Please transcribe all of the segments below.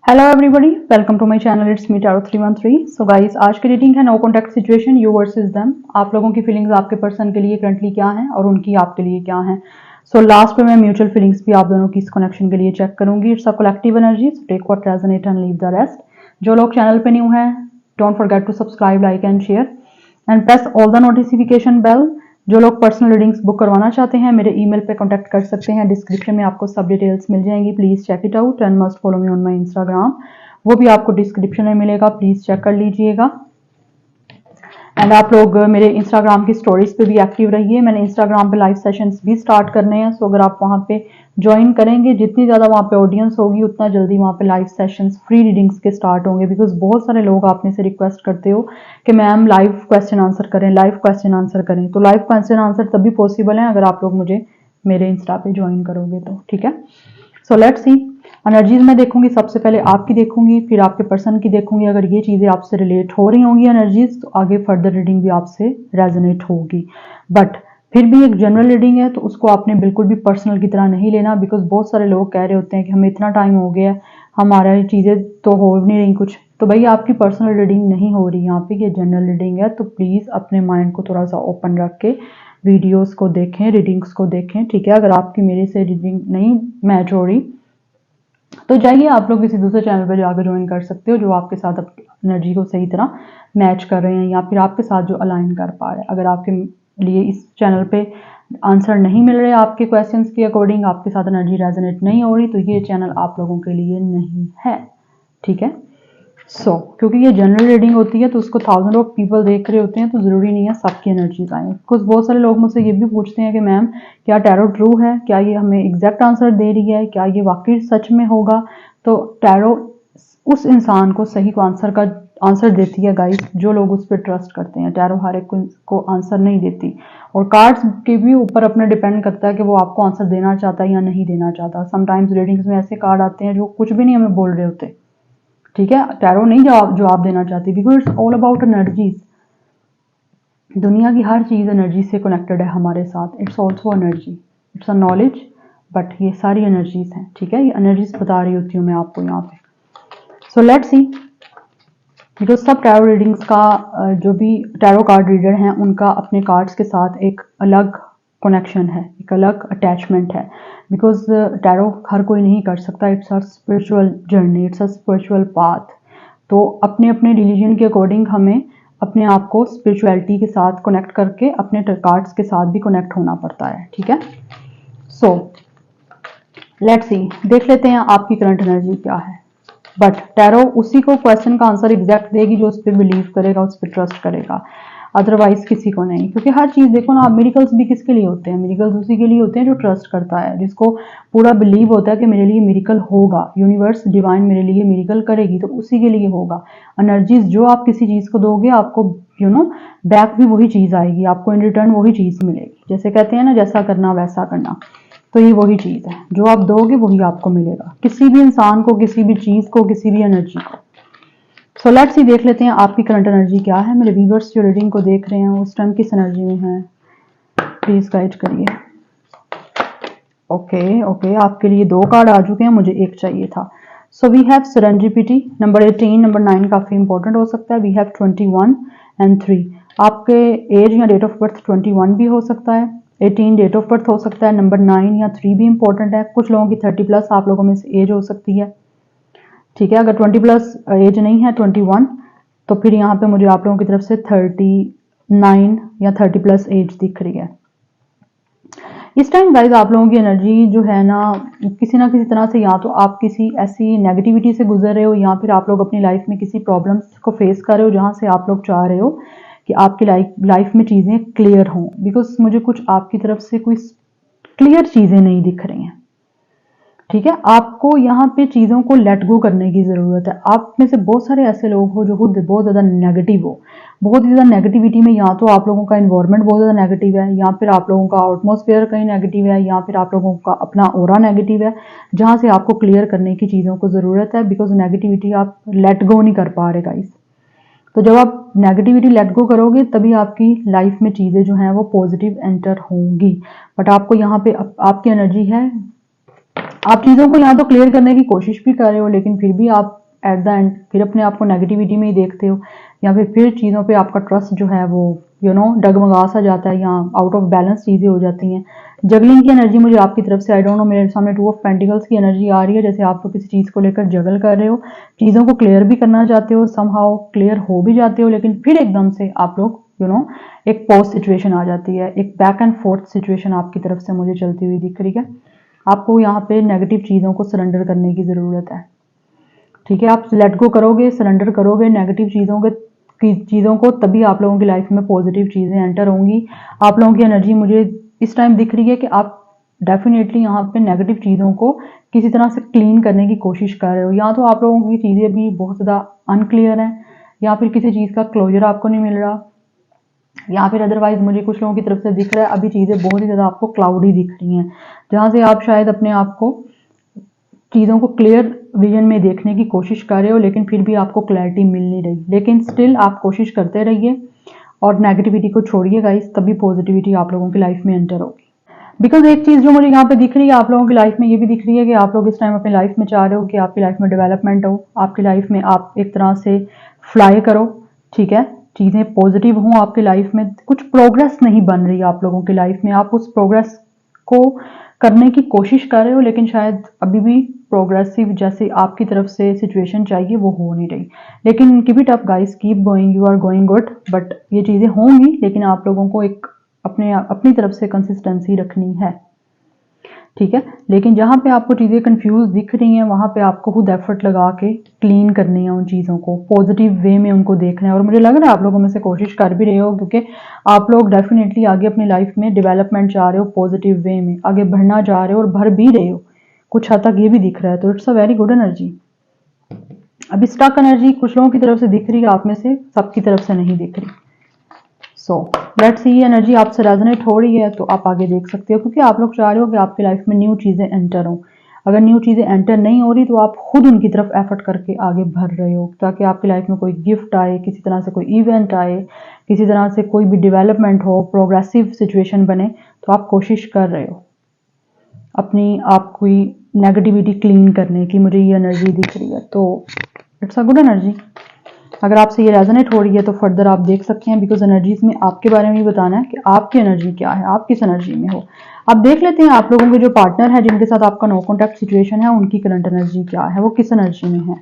Hello everybody, welcome to my channel. It's me tarot 313। So guys, आज की reading है no contact situation, you versus them. आप लोगों की फीलिंग्स आपके पर्सन के लिए करंटली क्या हैं और उनकी आपके लिए क्या हैं। सो लास्ट में मैं म्यूचुअल फीलिंग्स भी आप दोनों की इस कनेक्शन के लिए चेक करूंगी। It's a collective energy, so take what resonate and leave the rest. जो लोग चैनल पे न्यू हैं, don't forget to subscribe, like and share and press all the notification bell. जो लोग पर्सनल रीडिंग्स बुक करवाना चाहते हैं, मेरे ईमेल पे कांटेक्ट कर सकते हैं। डिस्क्रिप्शन में आपको सब डिटेल्स मिल जाएंगी। Please check it out and must follow me on my Instagram, वो भी आपको डिस्क्रिप्शन में मिलेगा, प्लीज चेक कर लीजिएगा। एंड आप लोग मेरे इंस्टाग्राम की स्टोरीज पे भी एक्टिव रहिए। मैंने इंस्टाग्राम पे लाइव सेशंस भी स्टार्ट करने हैं, सो अगर आप वहां पे ज्वाइन करेंगे, जितनी ज़्यादा वहां पे ऑडियंस होगी उतना जल्दी वहां पे लाइव सेशंस फ्री रीडिंग्स के स्टार्ट होंगे। बिकॉज बहुत सारे लोग आप में से रिक्वेस्ट करते हो कि मैम लाइव क्वेश्चन आंसर करें, लाइव क्वेश्चन आंसर करें। तो लाइव क्वेश्चन आंसर तभी पॉसिबल है अगर आप लोग मुझे मेरे इंस्टा पे ज्वाइन करोगे तो, ठीक है। So let's see. एनर्जीज में देखूंगी, सबसे पहले आपकी देखूंगी, फिर आपके पर्सन की देखूंगी। अगर ये चीजें आपसे रिलेट हो रही होंगी एनर्जीज, तो आगे फर्दर रीडिंग भी आपसे रेजोनेट होगी। बट फिर भी एक जनरल रीडिंग है, तो उसको आपने बिल्कुल भी पर्सनल की तरह नहीं लेना। बिकॉज बहुत सारे लोग कह रहे होते हैं कि हमें इतना टाइम हो गया, हमारा चीजें तो हो नहीं रही कुछ। तो भाई आपकी पर्सनल रीडिंग नहीं हो रही यहाँ पे, ये जनरल रीडिंग है। तो प्लीज अपने माइंड को थोड़ा सा ओपन रख के वीडियोस को देखें, रीडिंग्स को देखें, ठीक है। अगर आपकी मेरे से रीडिंग नहीं मैच हो रही तो जाइए आप लोग किसी दूसरे चैनल पर जाकर ज्वाइन कर सकते हो, जो आपके साथ एनर्जी को सही तरह मैच कर रहे हैं या फिर आपके साथ जो अलाइन कर पा रहे हैं। अगर आपके लिए इस चैनल पे आंसर नहीं मिल रहे आपके क्वेश्चंस के अकॉर्डिंग, आपके साथ एनर्जी रेजोनेट नहीं हो रही, तो ये चैनल आप लोगों के लिए नहीं है, ठीक है। क्योंकि ये जनरल रीडिंग होती है तो उसको थाउजेंड ऑफ पीपल देख रहे होते हैं, तो ज़रूरी नहीं है सबकी एनर्जीज आए। कुछ बहुत सारे लोग मुझसे ये भी पूछते हैं कि मैम क्या टैरो ट्रू है, क्या ये हमें एग्जैक्ट आंसर दे रही है, क्या ये वाकई सच में होगा। तो टैरो उस इंसान को सही आंसर देती है गाइस, जो लोग उस पर ट्रस्ट करते हैं। टैरो हर एक को आंसर नहीं देती, और कार्ड्स के भी ऊपर अपना डिपेंड करता है कि वो आपको आंसर देना चाहता है या नहीं देना चाहता। समटाइम्स रीडिंग्स में ऐसे कार्ड आते हैं जो कुछ भी नहीं हमें बोल रहे होते, ठीक है। टैरो नहीं जवाब देना चाहती, because it's all about energies. दुनिया की हर चीज एनर्जी से कनेक्टेड है हमारे साथ। It's also energy, it's a knowledge, but ये सारी एनर्जीज हैं, ठीक है। ये एनर्जीज बता रही होती हूँ मैं आपको यहाँ पे। सो लेट्स सी, बिकॉज सब टैरो रीडिंग्स का जो भी टैरो कार्ड रीडर हैं उनका अपने कार्ड्स के साथ एक अलग कनेक्शन है, एक अलग अटैचमेंट है। बिकॉज टैरो हर कोई नहीं कर सकता। It's a spiritual journey, it's a spiritual path. तो अपने अपने रिलीजन के अकॉर्डिंग हमें अपने आप को स्पिरिचुअलिटी के साथ कनेक्ट करके अपने कार्ड्स के साथ भी कनेक्ट होना पड़ता है, ठीक है। सो लेट्स सी, देख लेते हैं आपकी करंट एनर्जी क्या है। बट टैरो उसी को क्वेश्चन का आंसर एग्जैक्ट देगी जो उस पर बिलीव करेगा, उस पर ट्रस्ट करेगा, अदरवाइज किसी को नहीं। क्योंकि हर चीज देखो ना, आप मिरेकल्स भी किसके लिए होते हैं? मिरेकल्स उसी के लिए होते हैं जो ट्रस्ट करता है, जिसको पूरा बिलीव होता है कि मेरे लिए मिरेकल होगा, यूनिवर्स डिवाइन मेरे लिए मिरेकल करेगी, तो उसी के लिए होगा। एनर्जीज जो आप किसी चीज को दोगे, आपको बैक भी वही चीज आएगी, आपको इन रिटर्न वही चीज मिलेगी। जैसे कहते हैं ना, जैसा करना वैसा करना, तो ये वही चीज है, जो आप दोगे वही आपको मिलेगा, किसी भी इंसान को, किसी भी चीज को, किसी भी एनर्जी को। सो लेट्स सी, देख लेते हैं आपकी करंट एनर्जी क्या है। मेरे व्यूअर्स जो रीडिंग को देख रहे हैं उस टाइम किस एनर्जी में है, प्लीज गाइड करिए। ओके, आपके लिए 2 कार्ड आ चुके हैं, मुझे एक चाहिए था। So we have serendipity, number 18, number 9 काफी इंपॉर्टेंट हो सकता है। We have 21 and 3। आपके एज या डेट ऑफ बर्थ 21 भी हो सकता है, 18 डेट ऑफ बर्थ हो सकता है, नंबर 9 या 3 भी इंपॉर्टेंट है। कुछ लोगों की 30 प्लस आप लोगों में से एज हो सकती है, ठीक है। अगर 20 प्लस एज नहीं है, 21, तो फिर यहाँ पे मुझे आप लोगों की तरफ से 39 या 30 प्लस एज दिख रही है। इस टाइम गाइज आप लोगों की एनर्जी जो है ना किसी तरह से, या तो आप किसी ऐसी नेगेटिविटी से गुजर रहे हो, या फिर आप लोग अपनी लाइफ में किसी प्रॉब्लम्स को फेस कर रहे हो जहां से आप लोग चाह रहे हो कि आपकी लाइफ में चीज़ें क्लियर हों। बिकॉज मुझे कुछ आपकी तरफ से कोई क्लियर चीज़ें नहीं दिख रही हैं, ठीक है। आपको यहाँ पे चीज़ों को लेट गो करने की ज़रूरत है। आप में से बहुत सारे ऐसे लोग हो जो खुद बहुत ज़्यादा नेगेटिव हो, बहुत ज़्यादा नेगेटिविटी में, या तो आप लोगों का इन्वायरमेंट बहुत ज़्यादा नेगेटिव है, या फिर आप लोगों का एटमॉस्फेयर कहीं नेगेटिव है, या फिर आप लोगों का अपना ऑरा नेगेटिव है, जहाँ से आपको क्लियर करने की चीज़ों को ज़रूरत है। बिकॉज नेगेटिविटी आप लेट गो नहीं कर पा रहे गाइस। तो जब आप नेगेटिविटी लेट गो करोगे तभी आपकी लाइफ में चीज़ें जो हैं वो पॉजिटिव एंटर होंगी। बट आपको यहाँ पे आपकी एनर्जी है आप चीज़ों को यहाँ तो क्लियर करने की कोशिश भी कर रहे हो, लेकिन फिर भी आप एट द एंड फिर अपने आप को नेगेटिविटी में ही देखते हो, या फिर चीज़ों पे आपका ट्रस्ट जो है वो डगमगा सा जाता है, या आउट ऑफ बैलेंस चीज़ें हो जाती हैं। जगलिंग की एनर्जी मुझे आपकी तरफ से, आई डोंट नो, मेरे सामने टू ऑफ पेंटिकल्स की एनर्जी आ रही है, जैसे आप लोग किसी चीज़ को लेकर जगल कर रहे हो, चीज़ों को क्लियर भी करना चाहते हो, समहाउ क्लियर हो भी जाते हो, लेकिन फिर एकदम से आप लोग एक पॉज सिचुएशन आ जाती है, एक बैक एंड फोर्थ सिचुएशन आपकी तरफ से मुझे चलती हुई दिख रही है। आपको यहाँ पे नेगेटिव चीज़ों को सरेंडर करने की ज़रूरत है, ठीक है। आप लेट गो करोगे, सरेंडर करोगे नेगेटिव चीज़ों को, तभी आप लोगों की लाइफ में पॉजिटिव चीज़ें एंटर होंगी। आप लोगों की एनर्जी मुझे इस टाइम दिख रही है कि आप डेफिनेटली यहाँ पे नेगेटिव चीज़ों को किसी तरह से क्लीन करने की कोशिश कर रहे हो। या तो आप लोगों की चीज़ें भी बहुत ज़्यादा अनक्लियर हैं, या फिर किसी चीज़ का क्लोजर आपको नहीं मिल रहा, या फिर अदरवाइज मुझे कुछ लोगों की तरफ से दिख रहा है अभी चीज़ें बहुत ही ज़्यादा आपको क्लाउडी दिख रही हैं, जहाँ से आप शायद अपने आप को चीज़ों को क्लियर विजन में देखने की कोशिश कर रहे हो, लेकिन फिर भी आपको क्लैरिटी मिल नहीं रही। लेकिन स्टिल आप कोशिश करते रहिए और नेगेटिविटी को छोड़िए गाइस, तभी पॉजिटिविटी आप लोगों की लाइफ में एंटर होगी। बिकॉज एक चीज़ जो मुझे यहाँ पे दिख रही है आप लोगों की लाइफ में, ये भी दिख रही है कि आप लोग इस टाइम अपनी लाइफ में चाह रहे हो कि आपकी लाइफ में डेवलपमेंट हो, आपकी लाइफ में आप एक तरह से फ्लाई करो, ठीक है, चीज़ें पॉजिटिव हों आपकी लाइफ में। कुछ प्रोग्रेस नहीं बन रही आप लोगों की लाइफ में, आप उस प्रोग्रेस को करने की कोशिश कर रहे हो, लेकिन शायद अभी भी प्रोग्रेसिव जैसे आपकी तरफ से सिचुएशन चाहिए वो हो नहीं रही। लेकिन keep it up guys, keep going, you are going good. But ये चीज़ें होंगी, लेकिन आप लोगों को एक अपनी तरफ से कंसिस्टेंसी रखनी है, ठीक है। लेकिन जहाँ पे आपको चीज़ें कंफ्यूज दिख रही हैं, वहाँ पे आपको खुद एफर्ट लगा के क्लीन करनी है उन चीज़ों को, पॉजिटिव वे में उनको देखना है। और मुझे लग रहा है आप लोगों में से कोशिश कर भी रहे हो, क्योंकि आप लोग डेफिनेटली आगे अपनी लाइफ में डेवलपमेंट चाह रहे हो, पॉजिटिव वे में आगे बढ़ना चाह रहे हो और भर भी रहे हो, कुछ हद तक ये भी दिख रहा है। तो it's a very good energy. अभी स्टक एनर्जी कुछ लोगों की तरफ से दिख रही है, आप में से सबकी तरफ से नहीं दिख रही। सो लेट्स सी, एनर्जी आपसे रेजोनेट हो रही है तो आप आगे देख सकते हो, क्योंकि आप लोग चाह रहे हो कि आपकी लाइफ में न्यू चीज़ें एंटर हो। अगर न्यू चीज़ें एंटर नहीं हो रही तो आप खुद उनकी तरफ एफर्ट करके आगे बढ़ रहे हो, ताकि आपकी लाइफ में कोई गिफ्ट आए, किसी तरह से कोई इवेंट आए, किसी तरह से कोई भी डेवलपमेंट हो, प्रोग्रेसिव सिचुएशन बने, तो आप कोशिश कर रहे हो अपनी आप कोई नेगेटिविटी क्लीन करने की। मुझे ये एनर्जी दिख रही है, तो इट्स अ गुड एनर्जी। अगर आपसे ये रेजोनेट हो रही है तो फर्दर आप देख सकते हैं, बिकॉज एनर्जीज में आपके बारे में ही बताना है कि आपकी एनर्जी क्या है, आप किस एनर्जी में हो। आप देख लेते हैं आप लोगों के जो पार्टनर है, जिनके साथ आपका नो कॉन्टैक्ट सिचुएशन है, उनकी करंट एनर्जी क्या है, वो किस एनर्जी में है।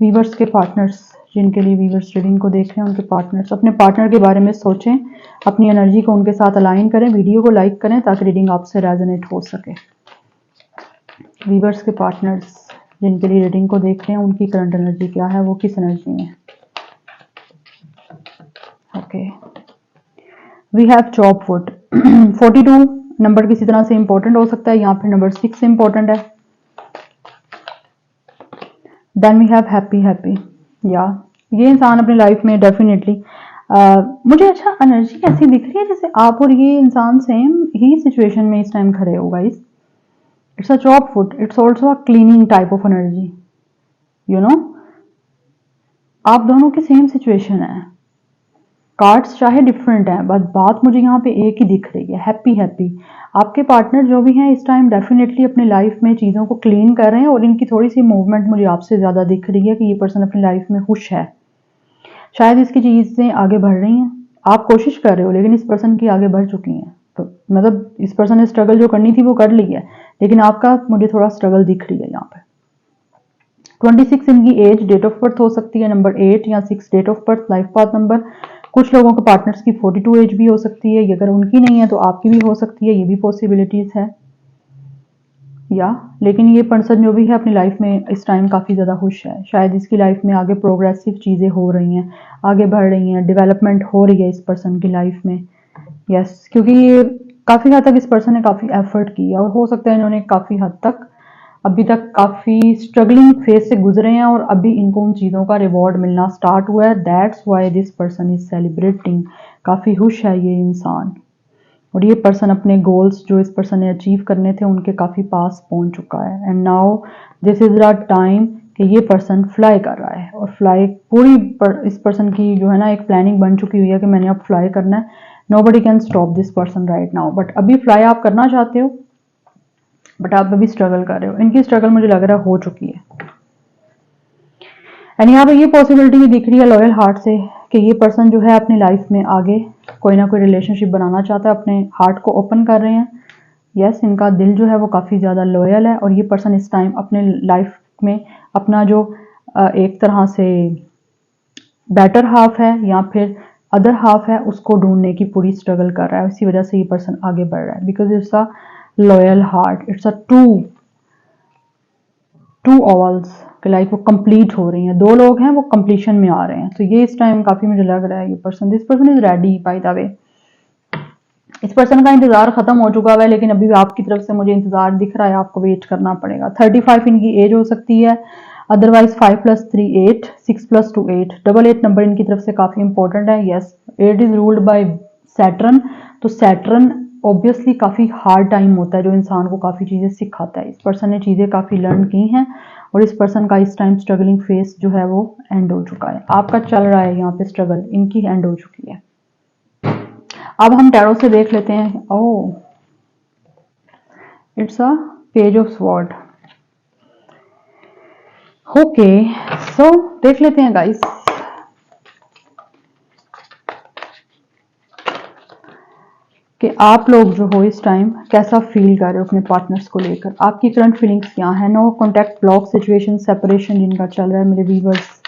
वीवर्स के पार्टनर्स, जिनके लिए वीवर्स रीडिंग को देख रहे हैं, उनके पार्टनर्स अपने पार्टनर के बारे में सोचें, अपनी एनर्जी को उनके साथ अलाइन करें, वीडियो को लाइक करें ताकि रीडिंग आपसे रेजोनेट हो सके। वीवर्स के पार्टनर्स जिनके लिए रीडिंग को देख रहे हैं, उनकी करंट एनर्जी क्या है, वो किस एनर्जी में है। Okay, we have job would 42 number किसी तरह से इंपॉर्टेंट हो सकता है, यहाँ पे नंबर 6 इंपॉर्टेंट है। Then we have happy happy, या ये इंसान अपनी लाइफ में डेफिनेटली मुझे अच्छा एनर्जी ऐसी दिख रही है जैसे आप और ये इंसान सेम ही सिचुएशन में इस टाइम खड़े हो guys. It's a job would, it's also a cleaning type of energy, you know, आप दोनों की सेम सिचुएशन है, कार्ड्स चाहे डिफरेंट हैं, बट बात मुझे यहाँ पे एक ही दिख रही है, हैप्पी हैप्पी। आपके पार्टनर जो भी हैं इस टाइम डेफिनेटली अपनी लाइफ में चीज़ों को क्लीन कर रहे हैं, और इनकी थोड़ी सी मूवमेंट मुझे आपसे ज़्यादा दिख रही है कि ये पर्सन अपनी लाइफ में खुश है। शायद इसकी चीज़ें आगे बढ़ रही हैं, आप कोशिश कर रहे हो, लेकिन इस पर्सन की आगे बढ़ चुकी हैं। तो मतलब इस पर्सन ने स्ट्रगल जो करनी थी वो कर ली है, लेकिन आपका मुझे थोड़ा स्ट्रगल दिख रही है यहाँ पे। 26 इनकी एज, डेट ऑफ बर्थ हो सकती है नंबर 8 या 6 date of birth, life path number. कुछ लोगों के पार्टनर्स की 42 एज भी हो सकती है, अगर उनकी नहीं है तो आपकी भी हो सकती है, ये भी पॉसिबिलिटीज है। या लेकिन ये पर्सन जो भी है अपनी लाइफ में इस टाइम काफ़ी ज़्यादा खुश है, शायद इसकी लाइफ में आगे प्रोग्रेसिव चीज़ें हो रही हैं, आगे बढ़ रही हैं, डेवलपमेंट हो रही है इस पर्सन की लाइफ में। यस, क्योंकि ये काफ़ी हद तक इस पर्सन ने काफ़ी एफर्ट की है, और हो सकता है इन्होंने काफ़ी हद तक अभी तक काफ़ी स्ट्रगलिंग फेज से गुजरे हैं, और अभी इनको उन चीज़ों का रिवॉर्ड मिलना स्टार्ट हुआ है। That's why this person is celebrating. काफ़ी खुश है ये इंसान, और ये पर्सन अपने गोल्स जो इस पर्सन ने अचीव करने थे उनके काफ़ी पास पहुंच चुका है। And now this is the time कि ये पर्सन फ्लाई कर रहा है, और फ्लाई इस पर्सन की जो है ना एक प्लानिंग बन चुकी हुई है कि मैंने अब फ्लाई करना है। Nobody can stop this person right now. But अभी फ्लाई आप करना चाहते हो, बट आप अभी स्ट्रगल कर रहे हो। इनकी स्ट्रगल मुझे लग रहा है हो चुकी है। एंड यहाँ पे ये पॉसिबिलिटी भी दिख रही है लॉयल हार्ट से कि ये पर्सन जो है अपनी लाइफ में आगे कोई ना कोई रिलेशनशिप बनाना चाहता है, अपने हार्ट को ओपन कर रहे हैं। यस, इनका दिल जो है वो काफ़ी ज़्यादा लॉयल है और ये पर्सन इस टाइम अपने लाइफ में अपना जो एक तरह से बेटर हाफ है या फिर अदर हाफ है उसको ढूंढने की पूरी स्ट्रगल कर रहा है। इसी वजह से ये पर्सन आगे बढ़ रहा है because it's a loyal heart, it's a two ovals कि लाइक वो कंप्लीट हो रही हैं। दो लोग हैं वो कंप्लीशन में आ रहे हैं। तो ये इस टाइम काफ़ी मुझे लग रहा है ये person, this person is ready by the way. इस पर्सन का इंतजार खत्म हो चुका है लेकिन अभी आपकी तरफ से मुझे इंतजार दिख रहा है, आपको वेट करना पड़ेगा। 35 इनकी एज हो सकती है, अदरवाइज 5 + 3 8, 6 + 2 8, 88 नंबर इनकी तरफ से काफी इंपॉर्टेंट है। Yes, 8 is ruled by Saturn, तो सैटर्न ऑब्वियसली काफी हार्ड टाइम होता है जो इंसान को काफी चीजें सिखाता है। इस पर्सन ने चीजें काफी लर्न की हैं और इस पर्सन का इस टाइम स्ट्रगलिंग फेस जो है वो एंड हो चुका है। आपका चल रहा है यहाँ पे स्ट्रगल, इनकी एंड हो चुकी है। अब हम टैरो से देख लेते हैं। Oh, it's a page of sword. Okay, so देख लेते हैं गाइस कि आप लोग जो हो इस टाइम कैसा फील कर रहे हो अपने पार्टनर्स को लेकर। आपकी करंट फीलिंग्स क्या है। No contact, block situation, separation जिनका चल रहा है मेरे व्यूवर्स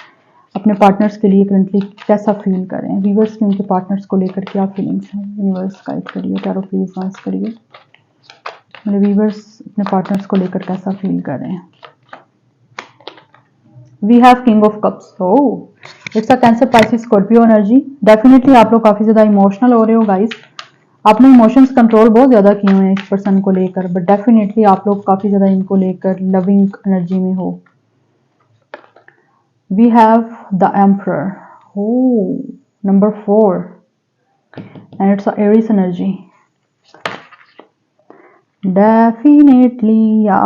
अपने पार्टनर्स के लिए करंटली कैसा फील कर रहे हैं। व्यूवर्स की उनके पार्टनर्स को लेकर क्या फीलिंग्स हैं। व्यूवर्स गाइड करिए, टैरो प्लीज आंसर करिए। मेरे व्यूवर्स अपने पार्टनर्स को लेकर कैसा फील कर रहे हैं। We have king of cups. Oh, it's a Cancer, Pisces, Scorpio energy. Definitely आप लोग काफी ज्यादा इमोशनल हो रहे हो गाइस। आपने इमोशंस कंट्रोल बहुत ज्यादा किए हुए हैं इस पर्सन को लेकर, बट डेफिनेटली आप लोग काफी ज्यादा इनको लेकर लविंग एनर्जी में हो। We have the emperor, oh number 4 and it's Aries energy. Definitely या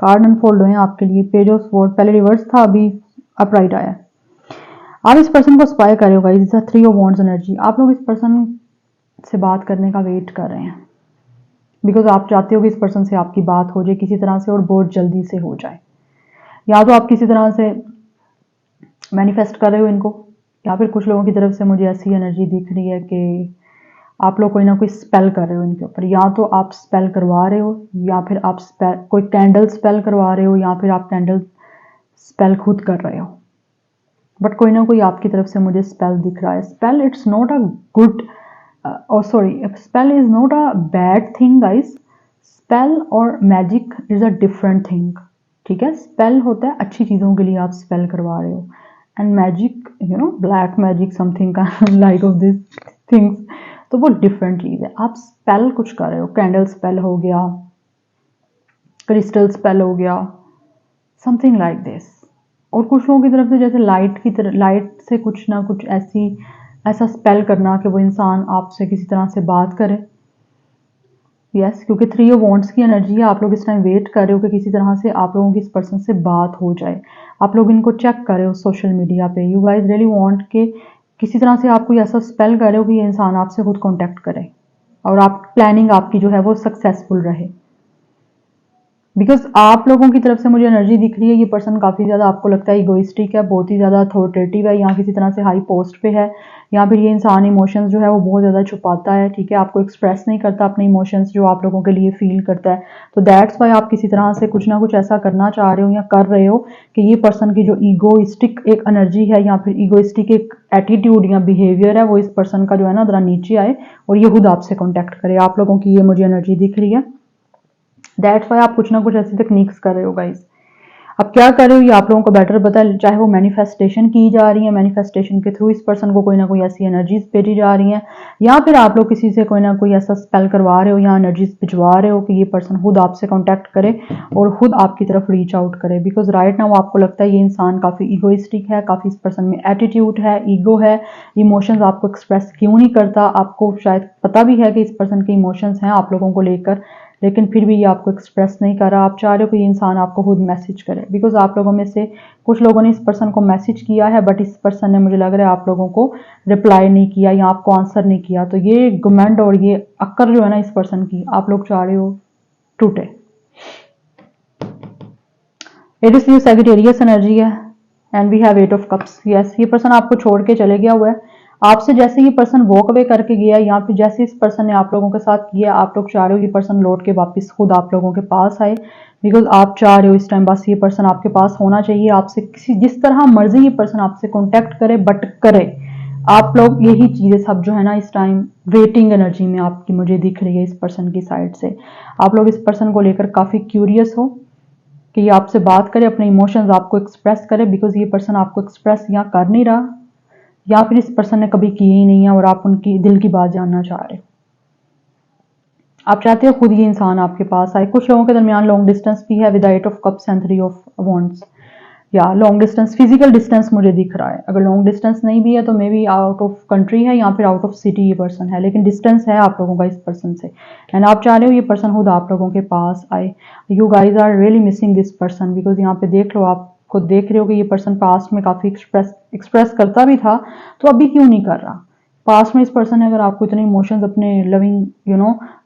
कार्ड अनफोल्ड हुए आपके लिए। पेज ऑफ स्वॉर्ड पहले रिवर्स था, अभी अपराइट आया। आप इस पर्सन को स्पाई कर रहे हो गाइस। 3 of wands energy. आप लोग इस पर्सन से बात करने का वेट कर रहे हैं बिकॉज आप चाहते हो कि इस पर्सन से आपकी बात हो जाए किसी तरह से और बहुत जल्दी से हो जाए। या तो आप किसी तरह से मैनिफेस्ट कर रहे हो इनको, या फिर कुछ लोगों की तरफ से मुझे ऐसी एनर्जी दिख रही है कि आप लोग कोई ना कोई स्पेल कर रहे हो इनके ऊपर। या तो आप स्पेल करवा रहे हो या फिर आप कोई कैंडल स्पेल करवा रहे हो या फिर आप कैंडल स्पेल खुद कर रहे हो। बट कोई ना कोई आपकी तरफ से मुझे स्पेल दिख रहा है। Spell it's not a good spell is not a bad thing guys. spell और magic is a different thing. ठीक है, स्पेल होता है अच्छी चीजों के लिए आप स्पेल करवा रहे हो, and magic you know black magic something का लाइक ऑफ दिस थिंग्स, तो वो डिफरेंट चीज है। आप स्पेल कुछ कर रहे हो, कैंडल स्पेल हो गया, क्रिस्टल स्पेल हो गया, समथिंग लाइक दिस। और कुछ लोगों की तरफ से जैसे लाइट की तरह, लाइट से कुछ ना कुछ ऐसा स्पेल करना कि वो इंसान आपसे किसी तरह से बात करे। यस, क्योंकि 3 ऑफ वॉन्ड्स की एनर्जी है। आप लोग इस टाइम वेट कर रहे हो कि किसी तरह से आप लोगों की इस पर्सन से बात हो जाए। आप लोग इनको चेक कर रहे हो सोशल मीडिया पे। यू गाइज रियली वांट के किसी तरह से आप कोई ऐसा स्पेल कर रहे हो कि ये इंसान आपसे खुद कांटेक्ट करे और आप प्लानिंग आपकी जो है वो सक्सेसफुल रहे। बिकॉज आप लोगों की तरफ से मुझे एनर्जी दिख रही है ये पर्सन काफ़ी ज़्यादा आपको लगता है इगोइस्टिक है, बहुत ही ज़्यादा अथॉरिटेटिव है, या किसी तरह से हाई पोस्ट पे है, या फिर ये इंसान इमोशंस जो है वो बहुत ज़्यादा छुपाता है। ठीक है, आपको एक्सप्रेस नहीं करता अपने इमोशंस जो आप लोगों के लिए फील करता है। तो दैट्स वाई आप किसी तरह से कुछ ना कुछ ऐसा करना चाह रहे हो या कर रहे हो कि ये पर्सन की जो ईगोइस्टिक एक एनर्जी है या फिर ईगोइस्टिक एक एटीट्यूड या बिहेवियर है वो इस पर्सन का जो है ना जरा नीचे आए और ये खुद आपसे कॉन्टैक्ट करे। आप लोगों की ये मुझे एनर्जी दिख रही है। दैट्स वाई आप कुछ ना कुछ ऐसी टेक्निक्स कर रहे हो गाइस। अब क्या कर रहे हो ये आप लोगों को बेटर पता है। चाहे वो मैनिफेस्टेशन की जा रही है, मैनिफेस्टेशन के थ्रू इस पर्सन को कोई ना कोई ऐसी एनर्जीज भेजी जा रही हैं, या फिर आप लोग किसी से कोई ना कोई ऐसा स्पेल करवा रहे हो या एनर्जीज भिजवा रहे हो कि ये पर्सन खुद आपसे कांटेक्ट करे और खुद आपकी तरफ रीच आउट करे। बिकॉज राइट नाउ आपको लगता है ये इंसान काफ़ी ईगोइस्टिक है, काफ़ी इस पर्सन में एटीट्यूड है, ईगो है, इमोशंस आपको एक्सप्रेस क्यों नहीं करता। आपको शायद पता भी है कि इस पर्सन के इमोशंस हैं आप लोगों को लेकर, लेकिन फिर भी ये आपको एक्सप्रेस नहीं कर रहा। आप चाह रहे हो कि ये इंसान आपको खुद मैसेज करे। बिकॉज आप लोगों में से कुछ लोगों ने इस पर्सन को मैसेज किया है बट इस पर्सन ने मुझे लग रहा है आप लोगों को रिप्लाई नहीं किया या आपको आंसर नहीं किया। तो ये घमंड और ये अक्कर जो है ना इस पर्सन की आप लोग चाह रहे हो टूटे। It is new Sagittarius energy है and we have 8 of cups. Yes, ये पर्सन आपको छोड़ के चले गया हुआ है। आपसे जैसे ये पर्सन वॉक अवे करके गया या फिर जैसे इस पर्सन ने आप लोगों के साथ किया, आप लोग चाह रहे हो ये पर्सन लौट के वापस खुद आप लोगों के पास आए, बिकॉज आप चाह रहे हो इस टाइम बस ये पर्सन आपके पास होना चाहिए, आपसे किसी जिस तरह मर्जी ये पर्सन आपसे कॉन्टेक्ट करे, बट करे। आप लोग यही चीजें सब जो है ना इस टाइम वेटिंग एनर्जी में आपकी मुझे दिख रही है इस पर्सन की साइड से। आप लोग इस पर्सन को लेकर काफी क्यूरियस हो कि ये आपसे बात करे, अपने इमोशंस आपको एक्सप्रेस करे, बिकॉज ये पर्सन आपको एक्सप्रेस या कर नहीं रहा या फिर इस पर्सन ने कभी किए ही नहीं है और आप उनकी दिल की बात जानना चाह रहे हो। आप चाहते हो खुद ये इंसान आपके पास आए। कुछ लोगों के दरमियान लॉन्ग डिस्टेंस भी है with 8 of cups and 3 of wands, या लॉन्ग डिस्टेंस फिजिकल डिस्टेंस मुझे दिख रहा है। अगर लॉन्ग डिस्टेंस नहीं भी है तो may be out of country है या फिर आउट ऑफ सिटी ये पर्सन है, लेकिन डिस्टेंस है आप लोगों का इस पर्सन से एंड आप चाह रहे हो ये पर्सन खुद आप लोगों के पास आए। You guys are really missing this person, because यहाँ पे देख लो, आपको देख रहे हो कि ये पर्सन पास्ट में काफी एक्सप्रेस करता भी था, तो अभी क्यों नहीं कर रहा। पास्ट में इस पर्सन ने अगर आपको इतने इमोशंस अपने लविंग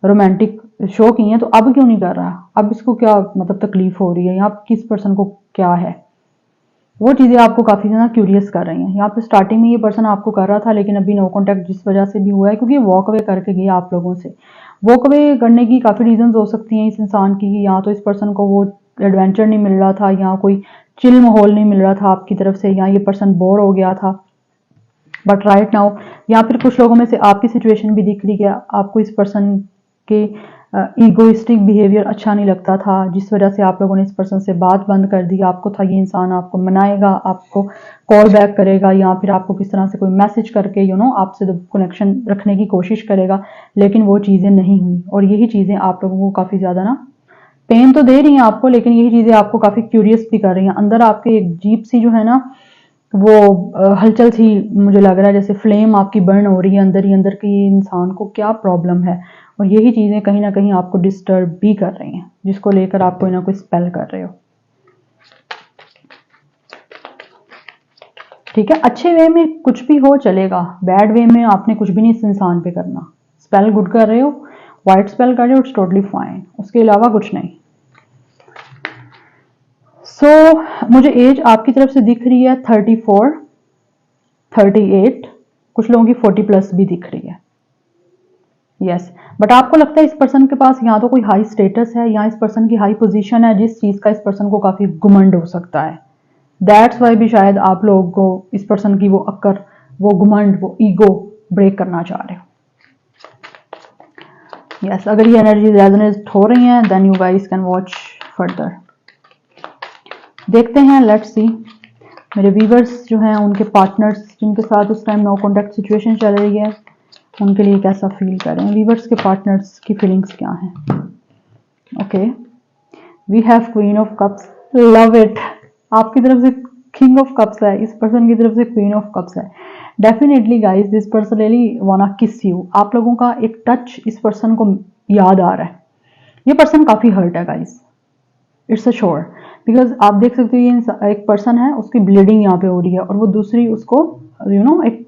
रोमांटिक शो किए हैं, तो अब क्यों नहीं कर रहा। अब इसको क्या मतलब तकलीफ हो रही है, यहाँ किस पर्सन को क्या है, वो चीजें आपको काफी ज्यादा क्यूरियस कर रही हैं। यहाँ पे स्टार्टिंग में ये पर्सन आपको कर रहा था, लेकिन अभी नो कॉन्टैक्ट जिस वजह से भी हुआ है क्योंकि वॉक अवे करके गया आप लोगों से। वॉक अवे करने की काफी रीजंस हो सकती हैं इस इंसान की, कि या तो इस पर्सन को वो एडवेंचर नहीं मिल रहा था, या कोई चिल माहौल नहीं मिल रहा था आपकी तरफ से, या ये पर्सन बोर हो गया था। बट राइट नाउ, या फिर कुछ लोगों में से आपकी सिचुएशन भी दिख रही है, आपको इस पर्सन के ईगोइस्टिक बिहेवियर अच्छा नहीं लगता था, जिस वजह से आप लोगों ने इस पर्सन से बात बंद कर दी। आपको था ये इंसान आपको मनाएगा, आपको कॉल बैक करेगा, या फिर आपको किस तरह से कोई मैसेज करके आपसे कनेक्शन रखने की कोशिश करेगा, लेकिन वो चीज़ें नहीं हुई। और यही चीज़ें आप लोगों को काफ़ी ज़्यादा ना पेन तो दे रही हैं आपको, लेकिन यही चीज़ें आपको काफ़ी क्यूरियस भी कर रही हैं। अंदर आपके एक जीप सी जो है ना, वो हलचल सी मुझे लग रहा है, जैसे फ्लेम आपकी बर्न हो रही है अंदर ही अंदर कि इंसान को क्या प्रॉब्लम है। और यही चीज़ें कहीं ना कहीं आपको डिस्टर्ब भी कर रही हैं, जिसको लेकर आप कोई ना कोई स्पेल कर रहे हो। ठीक है, अच्छे वे में कुछ भी हो चलेगा, बैड वे में आपने कुछ भी नहीं इस इंसान पे करना। स्पेल गुड कर रहे हो, वाइट स्पेल कर रहे हो, इट्स टोटली फाइन, उसके अलावा कुछ नहीं। मुझे एज आपकी तरफ से दिख रही है 34, 38, कुछ लोगों की 40 प्लस भी दिख रही है। यस, बट आपको लगता है इस पर्सन के पास या तो कोई हाई स्टेटस है या इस पर्सन की हाई पोजीशन है, जिस चीज का इस पर्सन को काफी घुमंड हो सकता है। दैट्स वाई भी शायद आप लोगों को इस पर्सन की वो अक्कर, वो घुमंड, वो ईगो ब्रेक करना चाह रहे हो। यस, अगर ये एनर्जी रेजोनेट हो रही है then you guys can watch further. देखते हैं, लेट्स सी मेरे व्यूअर्स जो हैं उनके पार्टनर्स जिनके साथ उस टाइम नो कॉन्टैक्ट सिचुएशन चल रही है, उनके लिए कैसा फील कर रहे हैं। व्यूअर्स के पार्टनर्स की फीलिंग्स क्या हैं। Okay, we have queen of cups, love it. आपकी तरफ से किंग ऑफ कप्स है, इस पर्सन की तरफ से क्वीन ऑफ कप्स है। Definitely guys, this person really वांना किस यू। आप लोगों का एक टच इस पर्सन को याद आ रहा है। ये पर्सन काफी हर्ट है guys, it's a sure, because आप देख सकते हो ये एक पर्सन है, उसकी ब्लीडिंग यहाँ पे हो रही है और वो दूसरी उसको एक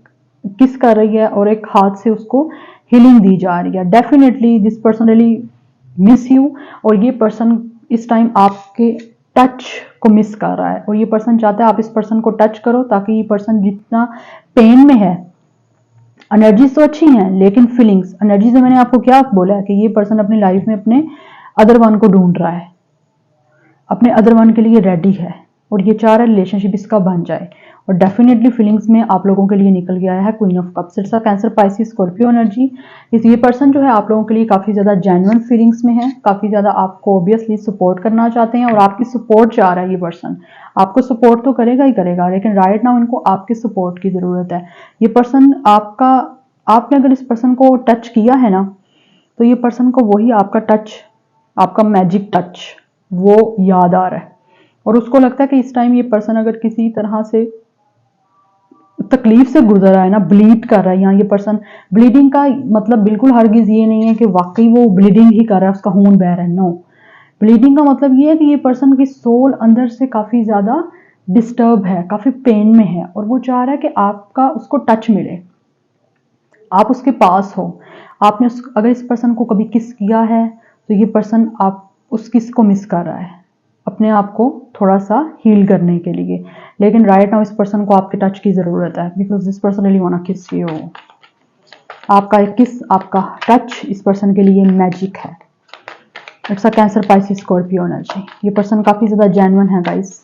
किस कर रही है और एक हाथ से उसको हीलिंग दी जा रही है। Definitely this person really miss you, और ये पर्सन इस टाइम आपके टच को मिस कर रहा है, और ये पर्सन चाहता है आप इस पर्सन को टच करो, ताकि ये पर्सन जितना पेन में है, एनर्जीज तो अच्छी हैं लेकिन फीलिंग्स, एनर्जी से मैंने आपको क्या बोला है कि ये पर्सन अपनी लाइफ में अपने अदर वन को ढूंढ रहा है, अपने अदर वन के लिए रेडी है, और ये चाह रहा है रिलेशनशिप इसका बन जाए। और डेफिनेटली फीलिंग्स में आप लोगों के लिए निकल के आया है queen of cups. It's a Cancer, Pisces, Scorpio energy. ये पर्सन जो है आप लोगों के लिए काफी ज्यादा जेन्युइन फीलिंग्स में है, काफी ज्यादा आपको ऑब्वियसली सपोर्ट करना चाहते हैं, और आपकी सपोर्ट चाह रहा है। ये पर्सन आपको सपोर्ट तो करेगा ही करेगा, लेकिन राइट नाउ इनको आपकी सपोर्ट की जरूरत है। ये पर्सन आपका, आपने अगर इस पर्सन को टच किया है ना, तो ये पर्सन को वही आपका टच, आपका मैजिक टच वो याद आ रहा है, और उसको लगता है कि इस टाइम ये पर्सन अगर किसी तरह से तकलीफ से गुजर रहा है ना, ब्लीड कर रहा है, यहाँ ये पर्सन ब्लीडिंग का मतलब बिल्कुल हरगिज ये नहीं है कि वाकई वो ब्लीडिंग ही कर रहा है, उसका खून बह रहा है। नो, ब्लीडिंग का मतलब ये है कि ये पर्सन की सोल अंदर से काफी ज्यादा डिस्टर्ब है, काफी पेन में है, और वो चाह रहा है कि आपका उसको टच मिले, आप उसके पास हो। आपने अगर इस पर्सन को कभी किस किया है, तो ये पर्सन आप उस किस को मिस कर रहा है, अपने अपने आप को थोड़ा सा हील करने के लिए। लेकिन राइट नाउ इस पर्सन को आपके टच की ज़रूरत है, because this person really want to kiss you. आपका एक किस, आपका टच इस पर्सन के लिए मैजिक है। It's a Cancer Pisces Scorpio energy. ये पर्सन काफ़ी ज़्यादा जेन्युइन है गाइस।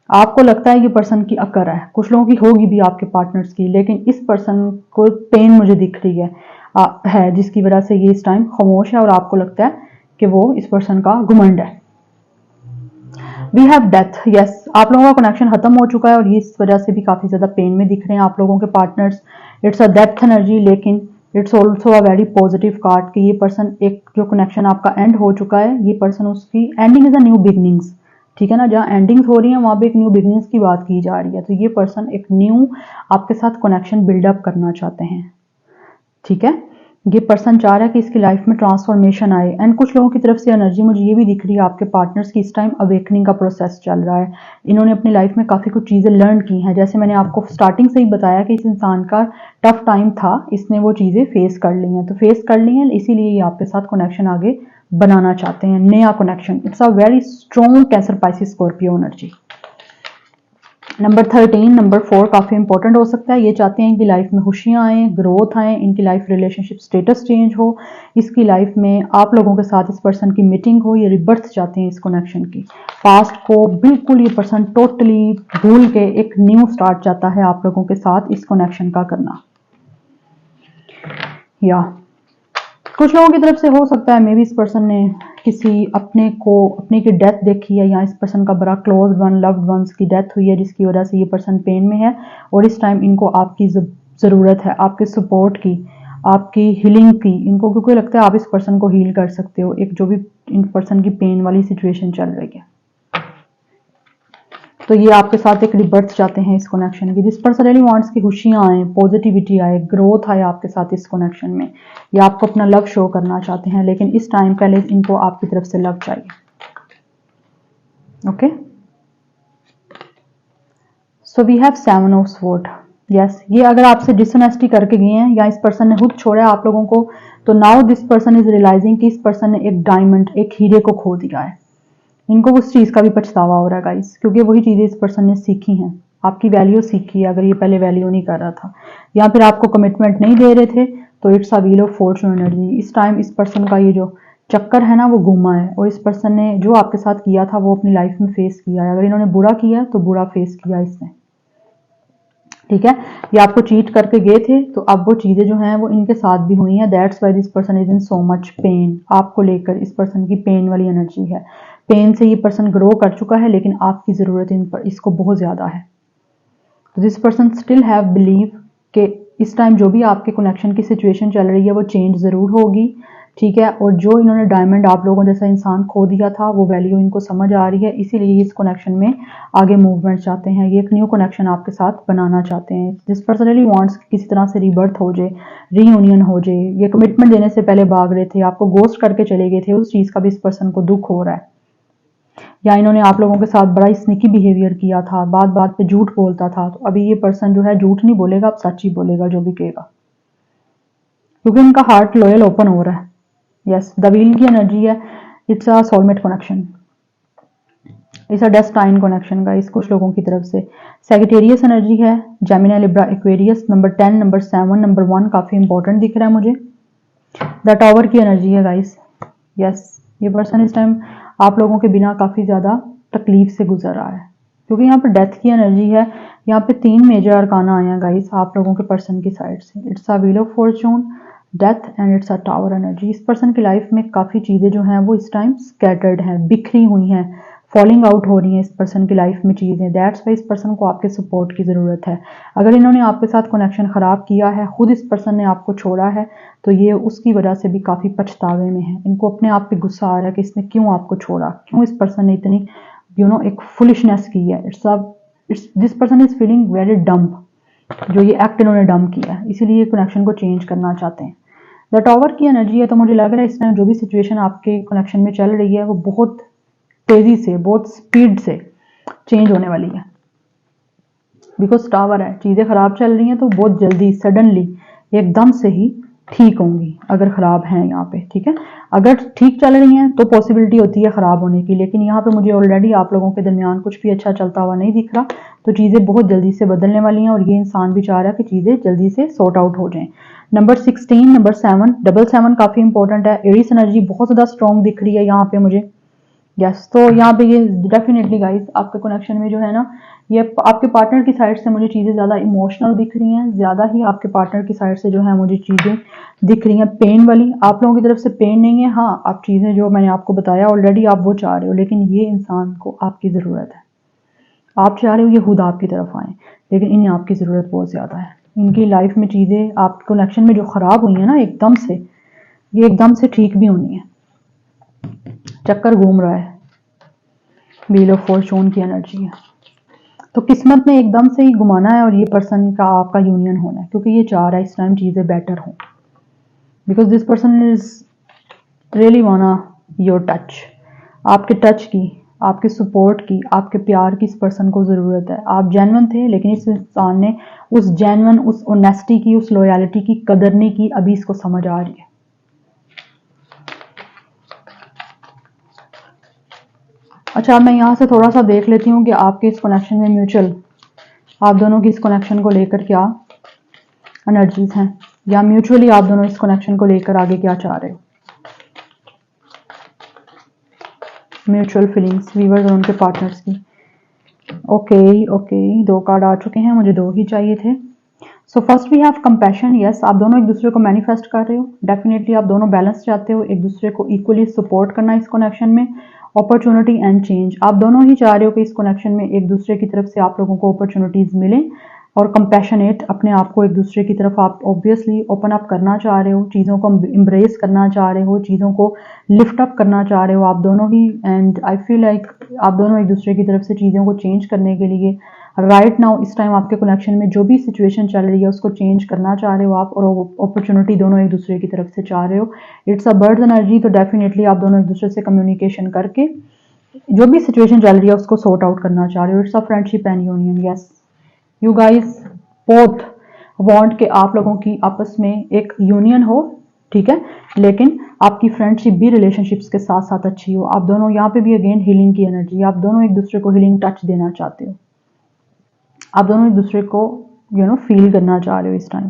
आपको लगता है ये पर्सन की अक्कर है, कुछ लोगों की होगी भी आपके पार्टनर्स की, लेकिन इस पर्सन को पेन मुझे दिख रही है जिसकी वजह से ये इस टाइम खामोश है और आपको लगता है कि वो इस पर्सन का घुमंड है। वी हैव डेथ, यस, आप लोगों का कनेक्शन खत्म हो चुका है और ये इस वजह से भी काफ़ी ज़्यादा पेन में दिख रहे हैं आप लोगों के partners. It's a death energy, लेकिन it's also a very positive card कि ये पर्सन, एक जो कनेक्शन आपका एंड हो चुका है, ये पर्सन उसकी ending is a new beginnings. ठीक है ना, जहाँ एंडिंग्स हो रही है वहाँ पे एक न्यू बिगनिंग्स की बात की जा रही है। तो ये पर्सन एक न्यू आपके साथ कनेक्शन बिल्डअप करना चाहते हैं। ठीक है, ये पर्सन चाह रहा है कि इसकी लाइफ में ट्रांसफॉर्मेशन आए। एंड कुछ लोगों की तरफ से एनर्जी मुझे ये भी दिख रही है आपके पार्टनर्स की, इस टाइम अवेकनिंग का प्रोसेस चल रहा है। इन्होंने अपनी लाइफ में काफ़ी कुछ चीज़ें लर्न की हैं, जैसे मैंने आपको स्टार्टिंग से ही बताया कि इस इंसान का टफ टाइम था, इसने वो चीज़ें फेस कर ली हैं। तो फेस कर ली हैं, इसीलिए ये आपके साथ कनेक्शन आगे बनाना चाहते हैं, नया connection. It's a very strong cancer Pisces Scorpio energy. Number 13, number 4 काफ़ी इंपॉर्टेंट हो सकता है। ये चाहते हैं कि लाइफ में खुशियाँ आएँ, ग्रोथ आए, इनकी लाइफ रिलेशनशिप स्टेटस चेंज हो, इसकी लाइफ में आप लोगों के साथ इस पर्सन की मीटिंग हो। ये रिबर्थ चाहते हैं इस कनेक्शन की। पास्ट को बिल्कुल ये पर्सन टोटली भूल के एक न्यू स्टार्ट चाहता है आप लोगों के साथ इस कनेक्शन का करना। या कुछ लोगों की तरफ से हो सकता है मे बी इस पर्सन ने किसी अपने की डेथ देखी है, या इस पर्सन का बड़ा क्लोज वन, लव्ड वंस की डेथ हुई है, जिसकी वजह से ये पर्सन पेन में है और इस टाइम इनको आपकी ज़रूरत है, आपके सपोर्ट की, आपकी हीलिंग की। इनको क्योंकि लगता है आप इस पर्सन को हील कर सकते हो, एक जो भी इन पर्सन की पेन वाली सिचुएशन चल रही है। तो ये आपके साथ एक रिबर्थ चाहते हैं इस कनेक्शन की। दिस पर्सन रियली वांट्स की खुशियाँ आए, पॉजिटिविटी आए, ग्रोथ आए आपके साथ इस कनेक्शन में। ये आपको अपना लव शो करना चाहते हैं, लेकिन इस टाइम पहले इनको आपकी तरफ से लव चाहिए। Okay, so we have 7 of sword. Yes, ये अगर आपसे डिसऑनेस्टी करके गए हैं या इस पर्सन ने खुद छोड़ा है आप लोगों को, तो now this person is realising कि इस पर्सन ने एक डायमंड, एक हीरे को खो दिया है। इनको उस चीज़ का भी पछतावा हो रहा है गाइस, क्योंकि वही चीज़ें इस पर्सन ने सीखी हैं, आपकी वैल्यू सीखी है। अगर ये पहले वैल्यू नहीं कर रहा था या फिर आपको कमिटमेंट नहीं दे रहे थे, तो it's a wheel of Fortune energy. इस टाइम इस पर्सन का ये जो चक्कर है ना वो घूमा है, और इस पर्सन ने जो आपके साथ किया था वो अपनी लाइफ में फेस किया है। अगर इन्होंने बुरा किया तो बुरा फेस किया इसने। ठीक है, ये आपको चीट करके गए थे, तो अब वो चीज़ें जो हैं वो इनके साथ भी हुई हैं। That's why this person is in so much pain. आपको लेकर इस पर्सन की पेन वाली एनर्जी है। पेन से ये पर्सन ग्रो कर चुका है, लेकिन आपकी ज़रूरत इन पर इसको बहुत ज़्यादा है। तो this person still have believe कि इस टाइम जो भी आपके कनेक्शन की सिचुएशन चल रही है वो चेंज ज़रूर होगी। ठीक है, और जो इन्होंने डायमंड आप लोगों जैसा इंसान खो दिया था, वो वैल्यू इनको समझ आ रही है, इसीलिए इस कनेक्शन में आगे मूवमेंट चाहते हैं। ये एक न्यू कनेक्शन आपके साथ बनाना चाहते हैं। दिस पर्सन रियली वांट्स किसी तरह से रीबर्थ हो जाए, रीयूनियन हो जाए। ये कमिटमेंट देने से पहले भाग रहे थे, आपको गोस्ट करके चले गए थे, उस चीज़ का भी इस पर्सन को दुख हो रहा है। या इन्होंने आप लोगों के साथ बड़ा ही स्निकी बिहेवियर किया था, बात बात पे झूठ बोलता था, तो अभी ये पर्सन जो है झूठ नहीं बोलेगा, अब सच ही बोलेगा जो भी कहेगा, क्योंकि इनका हार्ट लॉयल ओपन हो रहा है। यस, द व्हील की एनर्जी है। It's a soulmate connection, it's a destined connection guys कुछ लोगों की तरफ से। सैजिटेरियस एनर्जी है, Gemini, Libra, Aquarius. Number 10, number 7, number 1 काफ़ी इंपॉर्टेंट दिख रहा है मुझे। द टावर की एनर्जी है गाइस। यस, ये पर्सन इस टाइम आप लोगों के बिना काफ़ी ज़्यादा तकलीफ से गुजर रहा है, क्योंकि यहाँ पर डेथ की एनर्जी है। यहाँ पे 3 मेजर अरकाना आए हैं गाइस आप लोगों के पर्सन की साइड से। It's a wheel of Fortune, death and it's a tower energy. इस पर्सन की लाइफ में काफ़ी चीज़ें जो हैं वो इस टाइम स्कैटर्ड हैं, बिखरी हुई हैं, फॉलिंग आउट हो रही हैं इस पर्सन की लाइफ में चीज़ें। दैट्स वाई इस पर्सन को आपके सपोर्ट की ज़रूरत है। अगर इन्होंने आपके साथ कनेक्शन ख़राब किया है, खुद इस पर्सन ने आपको छोड़ा है, तो ये उसकी वजह से भी काफ़ी पछतावे में है। इनको अपने आप पे गुस्सा आ रहा है कि इसने क्यों आपको छोड़ा, क्यों इस पर्सन ने इतनी एक फुलिशनेस की है। This person is feeling very dumb, जो ये एक्ट इन्होंने डम्प किया है, इसीलिए कनेक्शन को चेंज करना चाहते हैं। द टावर की एनर्जी है, तो मुझे लग रहा है इस टाइम जो भी सिचुएशन आपके कनेक्शन में चल रही है वो बहुत तेजी से, बहुत स्पीड से चेंज होने वाली है, बिकॉज टावर है। चीज़ें खराब चल रही हैं तो बहुत जल्दी, सडनली, एकदम से ही ठीक होंगी अगर खराब हैं यहाँ पे। ठीक है, अगर ठीक चल रही हैं तो पॉसिबिलिटी होती है ख़राब होने की, लेकिन यहाँ पे मुझे ऑलरेडी आप लोगों के दरमियान कुछ भी अच्छा चलता हुआ नहीं दिख रहा, तो चीज़ें बहुत जल्दी से बदलने वाली हैं और ये इंसान भी चाह रहा है कि चीज़ें जल्दी से सॉर्ट आउट हो जाएं। नंबर 16, नंबर 7, डबल 7 काफ़ी इंपॉर्टेंट है। एरीज एनर्जी बहुत ज़्यादा स्ट्रॉन्ग दिख रही है यहाँ पे मुझे। यस, तो यहाँ पे ये डेफिनेटली गाइस आपके कनेक्शन में जो है ना, ये आपके पार्टनर की साइड से मुझे चीज़ें ज़्यादा इमोशनल दिख रही हैं, ज़्यादा ही आपके पार्टनर की साइड से जो है मुझे चीज़ें दिख रही हैं पेन वाली। आप लोगों की तरफ से पेन नहीं है, हाँ आप चीज़ें जो मैंने आपको बताया ऑलरेडी आप वो चाह रहे हो, लेकिन ये इंसान को आपकी ज़रूरत है। आप चाह रहे हो ये खुद आपकी तरफ आए, लेकिन इन्हें आपकी ज़रूरत बहुत ज़्यादा है। इनकी लाइफ में चीज़ें आपके कनेक्शन में जो ख़राब हुई हैं ना एकदम से, ये एकदम से ठीक भी होनी है। चक्कर घूम रहा है, व्हील ऑफ फॉर्चून की एनर्जी है, तो किस्मत ने एकदम से ही घुमाना है और ये पर्सन का आपका यूनियन होना है, क्योंकि ये चाह रहा है इस टाइम चीज़ें बेटर हों, because this person is really वाना योर टच। आपके टच की, आपके सपोर्ट की, आपके प्यार की इस पर्सन को ज़रूरत है। आप जेन्युइन थे, लेकिन इस इंसान ने उस जेन्युइन, उस ऑनेस्टी की, उस लॉयलिटी की कदर नहीं की, अभी इसको समझ आ रही है। अच्छा, मैं यहाँ से थोड़ा सा देख लेती हूँ कि आपके इस कनेक्शन में म्यूचुअल, आप दोनों की इस कनेक्शन को लेकर क्या एनर्जीज हैं, या म्यूचुअली आप दोनों इस कनेक्शन को लेकर आगे क्या चाह रहे हो। म्यूचुअल फीलिंग्स वीवर्स और उनके पार्टनर्स की। ओके, 2 कार्ड आ चुके हैं, मुझे 2 ही चाहिए थे। So first we have compassion. Yes, आप दोनों एक दूसरे को मैनिफेस्ट कर रहे हो, डेफिनेटली आप दोनों बैलेंस चाहते हो, एक दूसरे को इक्वली सपोर्ट करना इस कनेक्शन में। अपॉर्चुनिटी एंड चेंज, आप दोनों ही चाह रहे हो कि इस कनेक्शन में एक दूसरे की तरफ से आप लोगों को अपॉर्चुनिटीज़ मिलें, और कंपैशनेट अपने आप को एक दूसरे की तरफ आप ऑब्वियसली ओपन अप करना चाह रहे हो, चीज़ों को एम्ब्रेस करना चाह रहे हो, चीज़ों को लिफ्ट अप करना चाह रहे हो आप दोनों ही। एंड आई फील लाइक आप दोनों एक दूसरे की तरफ से चीज़ों को चेंज करने के लिए राइट नाउ इस टाइम आपके कनेक्शन में जो भी सिचुएशन चल रही है उसको चेंज करना चाह रहे हो आप, और अपॉर्चुनिटी दोनों एक दूसरे की तरफ से चाह रहे हो। इट्स अ बर्ड एनर्जी, तो डेफिनेटली आप दोनों एक दूसरे से कम्युनिकेशन करके जो भी सिचुएशन चल रही है उसको सॉर्ट आउट करना चाह रहे हो। It's a friendship and union. Yes, you guys both want के आप लोगों की आपस में एक यूनियन हो, ठीक है, लेकिन आपकी फ्रेंडशिप भी रिलेशनशिप्स के साथ साथ अच्छी हो। आप दोनों यहाँ पे भी अगेन हीलिंग की एनर्जी, आप दोनों एक दूसरे को हीलिंग टच देना चाहते हो, आप दोनों एक दूसरे को फील करना चाह रहे हो इस टाइम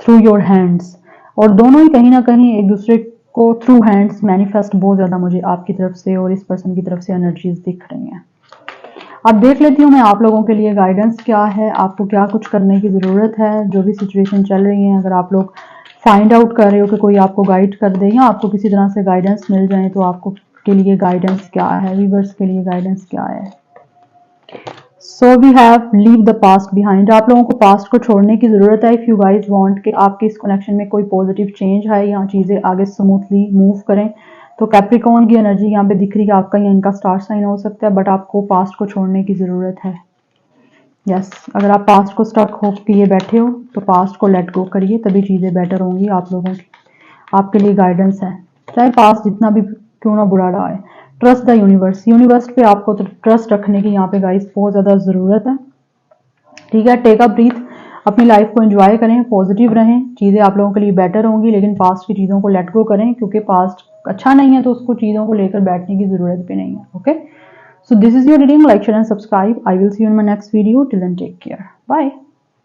थ्रू योर हैंड्स, और दोनों ही कहीं ना कहीं एक दूसरे को थ्रू हैंड्स मैनिफेस्ट बहुत ज़्यादा मुझे आपकी तरफ से और इस पर्सन की तरफ से एनर्जीज दिख रही हैं। अब देख लेती हूँ मैं आप लोगों के लिए गाइडेंस क्या है, आपको क्या कुछ करने की ज़रूरत है। जो भी सिचुएशन चल रही है, अगर आप लोग फाइंड आउट कर रहे हो कि कोई आपको गाइड कर दे या आपको किसी तरह से गाइडेंस मिल जाए, तो आपको के लिए गाइडेंस क्या है, व्यूअर्स के लिए गाइडेंस क्या है। So we have leave the past behind, आप लोगों को पास्ट को छोड़ने की ज़रूरत है। इफ़ यू गाइज वांट कि आपके इस कनेक्शन में कोई पॉजिटिव चेंज है या चीज़ें आगे स्मूथली मूव करें, तो कैप्रिकॉर्न की एनर्जी यहाँ पे दिख रही है, आपका या इनका स्टार साइन हो सकता है, बट आपको पास्ट को छोड़ने की ज़रूरत है। यस, अगर आप पास्ट को स्टक हो किए बैठे हो तो पास्ट को लेट गो करिए, तभी चीज़ें बेटर होंगी आप लोगों की। आपके लिए गाइडेंस है, चाहे पास्ट जितना भी क्यों ना बुरा रहा है। ट्रस्ट द यूनिवर्स, यूनिवर्स पे आपको तो ट्रस्ट रखने की यहाँ पे गाइस बहुत ज़्यादा ज़रूरत है, ठीक है। टेक अ ब्रीथ, अपनी लाइफ को एंजॉय करें, पॉजिटिव रहें, चीज़ें आप लोगों के लिए बेटर होंगी, लेकिन पास्ट की चीज़ों को लेट गो करें, क्योंकि पास्ट अच्छा नहीं है तो उसको चीज़ों को लेकर बैठने की ज़रूरत भी नहीं है। Okay, so this is your reading, like share and subscribe. I will see you in my next video, till then take care, bye.